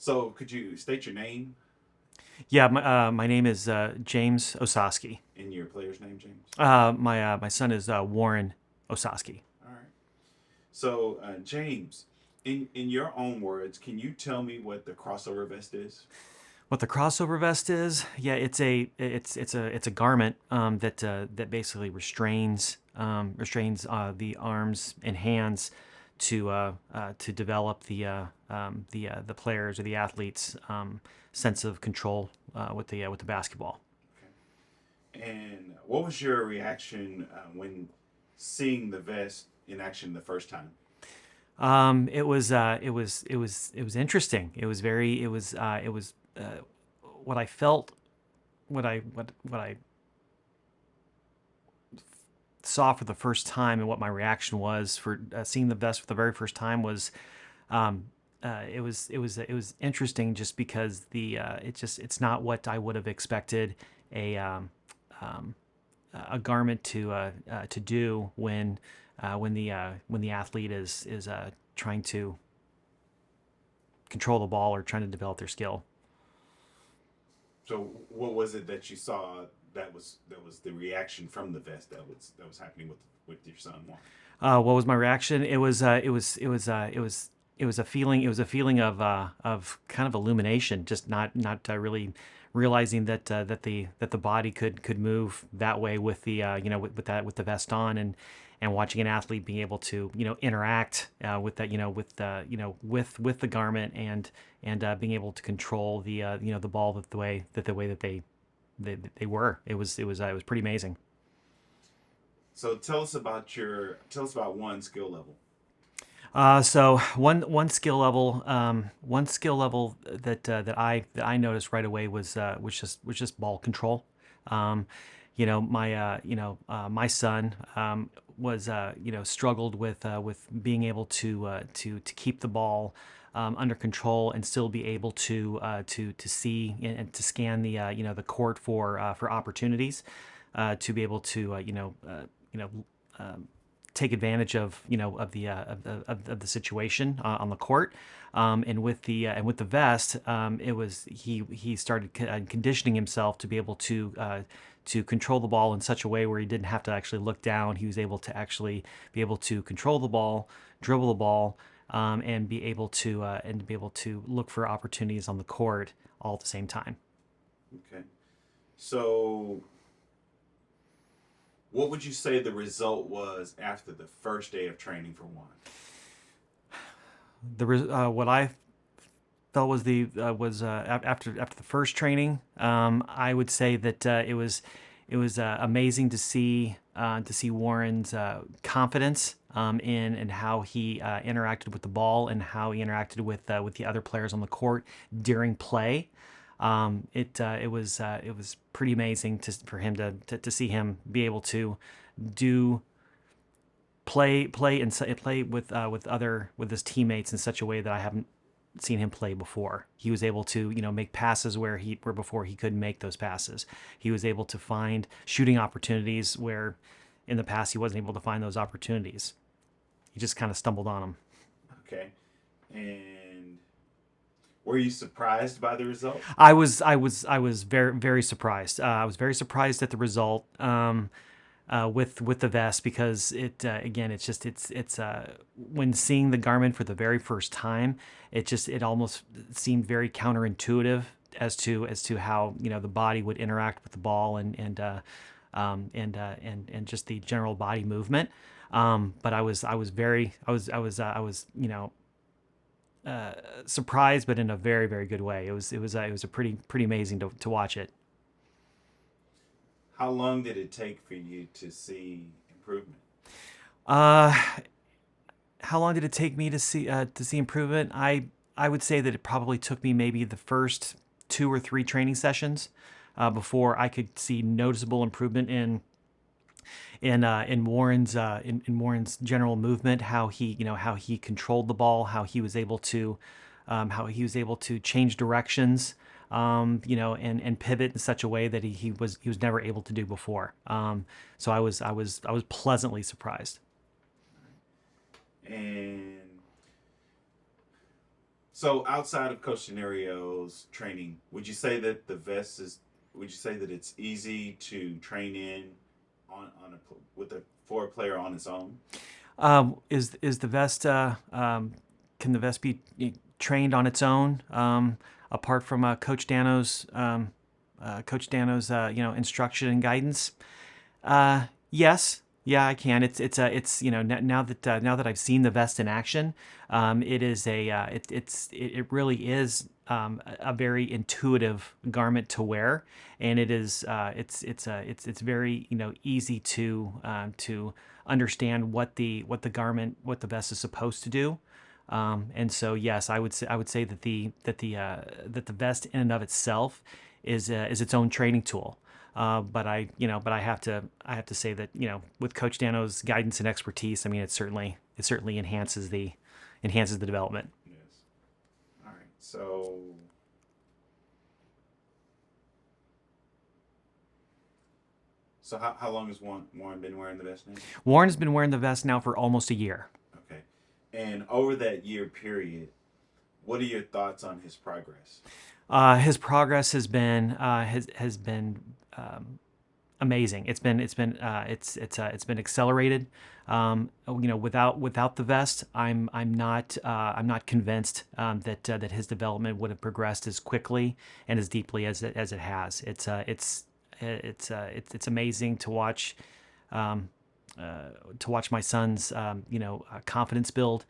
So could you state your name Yeah, my name is James Ososki. and your player's name, James? My son is Warren Ososki. All right. So James, in your own words, can you tell me what the crossover vest is? What the crossover vest is? Yeah, it's a garment that basically restrains the arms and hands to develop the players or the athletes' sense of control with the basketball. Okay. And what was your reaction when seeing the vest in action the first time? It was interesting. It was what I felt, what I saw for the first time, and what my reaction was for seeing the vest for the very first time was, it was interesting just because it's not what I would have expected a um, a garment to do when the athlete is trying to control the ball or trying to develop their skill. So what was it that you saw that was the reaction from the vest that was happening with your son Warren? What was my reaction? It was a feeling. It was a feeling of kind of illumination. Just not really realizing that the body could move that way with the with the vest on, and watching an athlete being able to interact with that with the garment, and being able to control the ball the way that they were. It was pretty amazing. So tell us about one skill level. So one skill level that I noticed right away was just ball control. Um, my son was struggled with being able to keep the ball under control and still be able to see and to scan the court for opportunities, to be able to you know take advantage of the situation on the court. And with the vest, it was he started conditioning himself to be able to control the ball in such a way where he didn't have to actually look down. He was able to actually be able to control the ball, dribble the ball, and be able to look for opportunities on the court all at the same time. Okay. So what would you say the result was after the first day of training for Warren? What I felt was after the first training. I would say that it was amazing to see Warren's confidence in how he interacted with the ball and how he interacted with the other players on the court during play. It was pretty amazing for him to see him be able to do play with his teammates in such a way that I haven't seen him play before. He was able to make passes where before he couldn't make those passes. He was able to find shooting opportunities where in the past he wasn't able to find those opportunities. He just kind of stumbled on them. Okay. And were you surprised by the result? I was very very surprised. I was very surprised at the result. With the vest, because it again it's when seeing the garment for the very first time, it almost seemed very counterintuitive as to how the body would interact with the ball, and just the general body movement. But I was surprised, but in a very very good way. It was a pretty amazing to watch it. How long did it take for you to see improvement? Uh, how long did it take me to see improvement? I would say that it probably took me maybe the first two or three training sessions before I could see noticeable improvement in Warren's general movement, how he controlled the ball, how he was able to change directions, and pivot in such a way that he was never able to do before. So I was pleasantly surprised. And So outside of Coach Scenario's training, would you say that the vest is? Would you say that it's easy to train in on with a for a player on its own? Is the vest can the vest be trained on its own apart from Coach Dano's instruction and guidance? Yes, yeah, I can. It's now that I've seen the vest in action, it is it really is a very intuitive garment to wear, and it is it's very easy to understand what the vest is supposed to do. And so yes, I would say that the vest in and of itself is its own training tool. But I have to say that with Coach Dano's guidance and expertise, I mean it certainly enhances the development. Yes. All right. So how long has Warren been wearing the vest now? Warren has been wearing the vest now for almost a year. Okay. And over that year period, what are your thoughts on his progress? His progress has been amazing. It's been accelerated. Without the vest, I'm not convinced that his development would have progressed as quickly and as deeply as it has. It's amazing to watch my son's confidence build,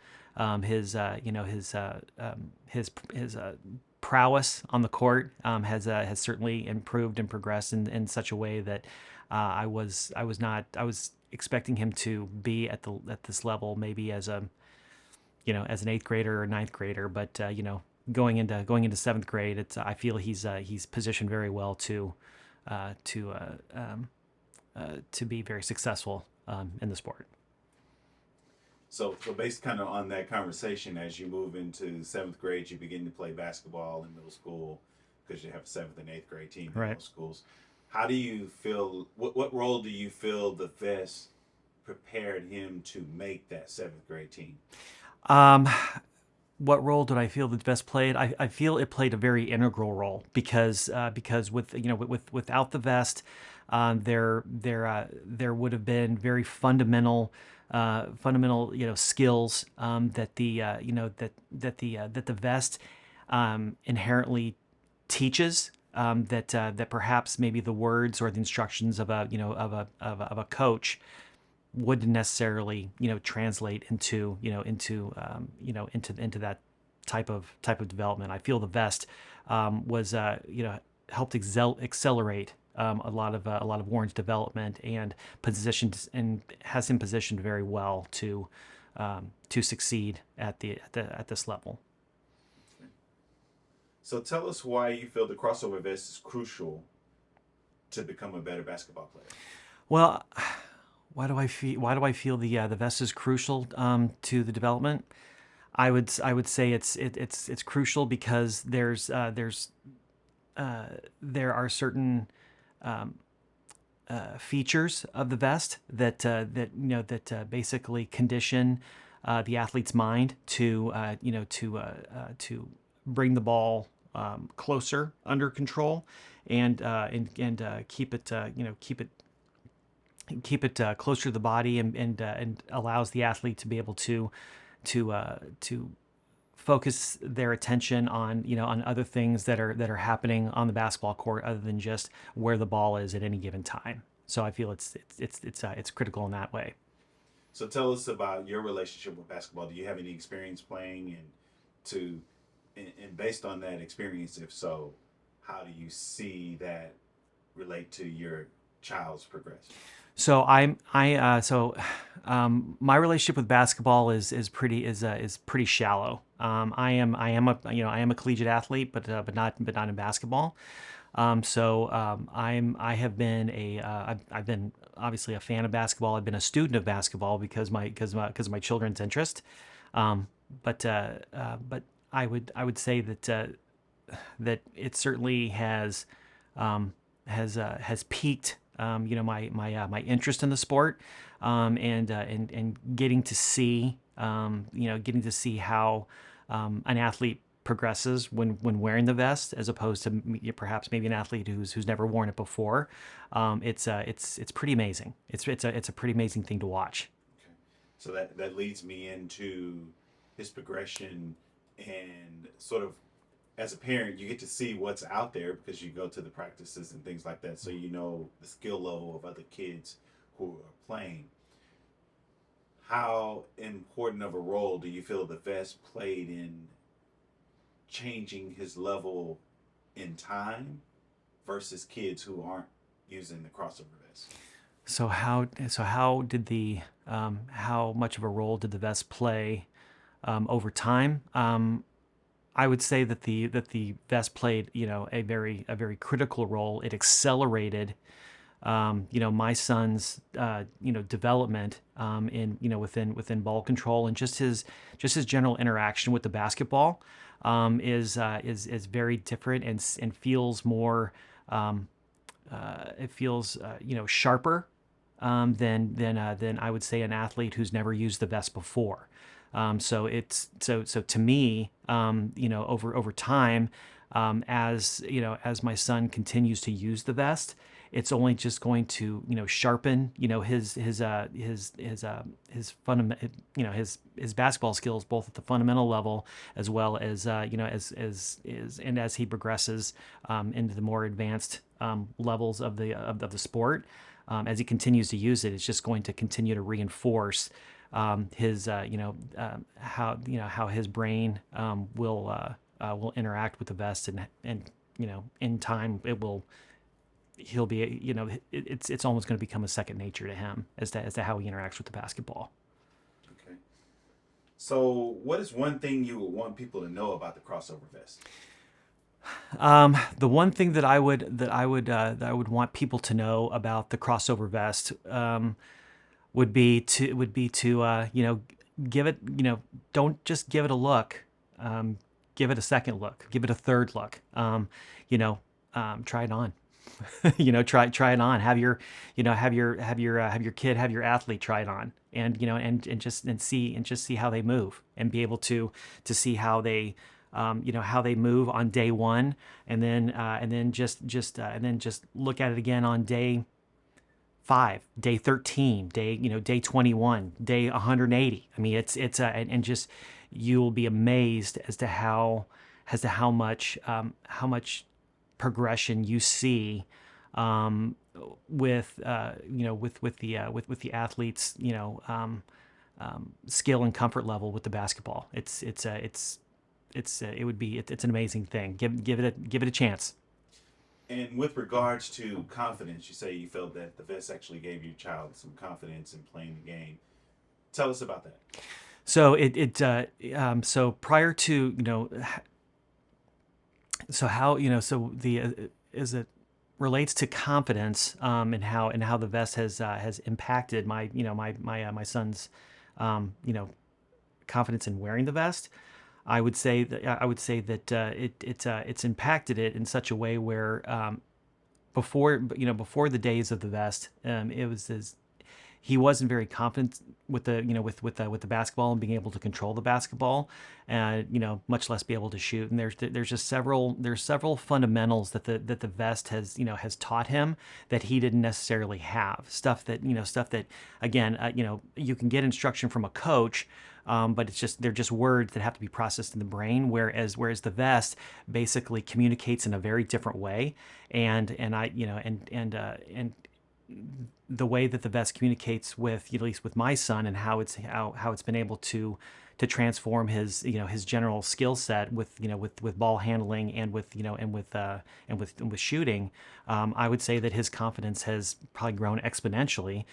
his prowess on the court has certainly improved and progressed in such a way that I was expecting him to be at this level maybe as an eighth grader or ninth grader, but going into seventh grade, I feel he's positioned very well to be very successful in the sport. So based kind of on that conversation, as you move into seventh grade, you begin to play basketball in middle school because you have a seventh and eighth grade team in Right. those schools. How do you feel? What role do you feel the vest prepared him to make that seventh grade team? Um, what role did I feel the vest played? I feel it played a very integral role because without the vest, there would have been very fundamental skills that the vest inherently teaches, that perhaps maybe the words or the instructions of a coach wouldn't necessarily translate into that type of development. I feel the vest was helped accelerate a lot of Warren's development and has him positioned very well to succeed at this level. So tell us why you feel the crossover vest is crucial to become a better basketball player. Well, why do I feel the vest is crucial to the development? I would say it's crucial because there are certain features of the vest that basically condition the athlete's mind to bring the ball closer under control and keep it closer to the body and allows the athlete to be able to focus their attention on other things that are happening on the basketball court other than just where the ball is at any given time. So I feel it's critical in that way. So tell us about your relationship with basketball. Do you have any experience playing, and based on that experience, if so, how do you see that relate to your child's progression? So my relationship with basketball is pretty shallow. I am a collegiate athlete, but not in basketball. I've been obviously a fan of basketball. I've been a student of basketball because of my children's interest. But I would say that it certainly has piqued my interest in the sport, and getting to see how an athlete progresses when wearing the vest, as opposed to perhaps maybe an athlete who's never worn it before. It's pretty amazing. It's a pretty amazing thing to watch. Okay. So that leads me into his progression, and sort of as a parent, you get to see what's out there because you go to the practices and things like that. So you know the skill level of other kids who are playing. How important of a role do you feel the vest played in changing his level in time versus kids who aren't using the crossover vest? So how did the how much of a role did the vest play over time? I would say that the vest played, a very critical role. It accelerated, my son's, development, in within ball control, and just his general interaction with the basketball, is very different, and feels more, it feels, sharper, than I would say an athlete who's never used the vest before. So to me, over time, as my son continues to use the vest, it's only just going to, sharpen, his fundament, his basketball skills, both at the fundamental level as well as, and as he progresses into the more advanced levels of the sport. As he continues to use it, it's just going to continue to reinforce his, how his brain will interact with the vest, and in time he'll be, it's almost going to become a second nature to him as to how he interacts with the basketball. Okay. So, what is one thing you would want people to know about the crossover vest? The one thing that I would want people to know about the crossover vest, would be to give it, don't just give it a look, give it a second look, give it a third look, try it on. Try it on. Have your kid, have your athlete try it on, and see how they move, and be able to see how they move on day one, and then just look at it again on day 5, day 13, day 21, day 180. I mean, and just, you will be amazed as to how much progression you see, with the athlete's, skill and comfort level with the basketball. It's an amazing thing. Give it a chance. And with regards to confidence, you say you felt that the vest actually gave your child some confidence in playing the game. Tell us about that. So prior to, so how, so the as it relates to confidence, and how the vest has impacted my son's, confidence in wearing the vest. I would say that it's impacted it in such a way where, before the days of the vest, he wasn't very confident with the basketball, and being able to control the basketball, and much less be able to shoot. And there's several fundamentals that the vest has taught him, that he didn't necessarily have. Stuff that again, you can get instruction from a coach, but they're just words that have to be processed in the brain. Whereas the vest basically communicates in a very different way, and the way that the vest communicates with, at least with my son, and how it's been able to transform his general skill set with ball handling, and with shooting. I would say that his confidence has probably grown exponentially,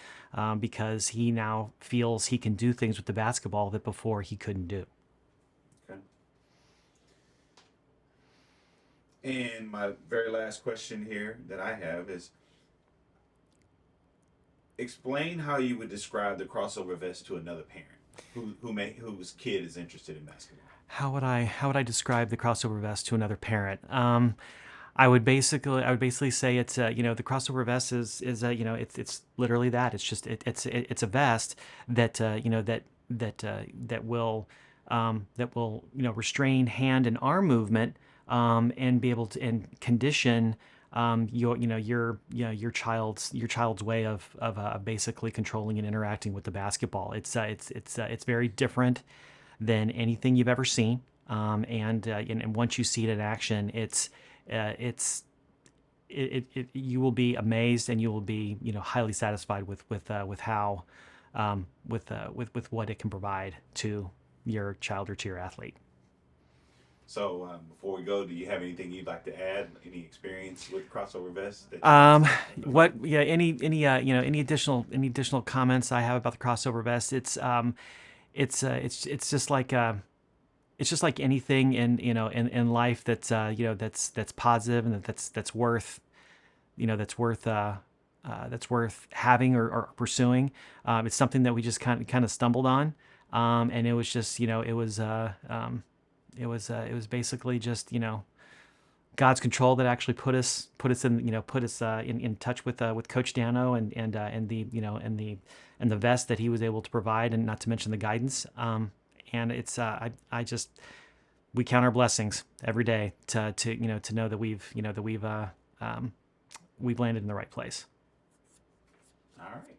because he now feels he can do things with the basketball that before he couldn't do. Okay. And my very last question here that I have is, explain how you would describe the crossover vest to another parent whose kid is interested in basketball. How would I describe the crossover vest to another parent? I would basically say it's, the crossover vest is it's literally that. It's just it's a vest that, that will, that will restrain hand and arm movement, and be able to and condition your child's way of basically controlling and interacting with the basketball. It's very different than anything you've ever seen. And once you see it in action, you will be amazed, and you will be highly satisfied with how with what it can provide to your child or to your athlete. So before we go, do you have anything you'd like to add? Any experience with crossover vests that Um, you what yeah any additional comments I have about the crossover vest? It's just like anything in life that's positive, and that's worth that's worth having or pursuing. It's something that we just kind of stumbled on, and it was just it was basically just God's control that actually put us in touch with Coach Dano, and the vest that he was able to provide, and not to mention the guidance. And it's I just we count our blessings every day to know that we've landed in the right place. All right.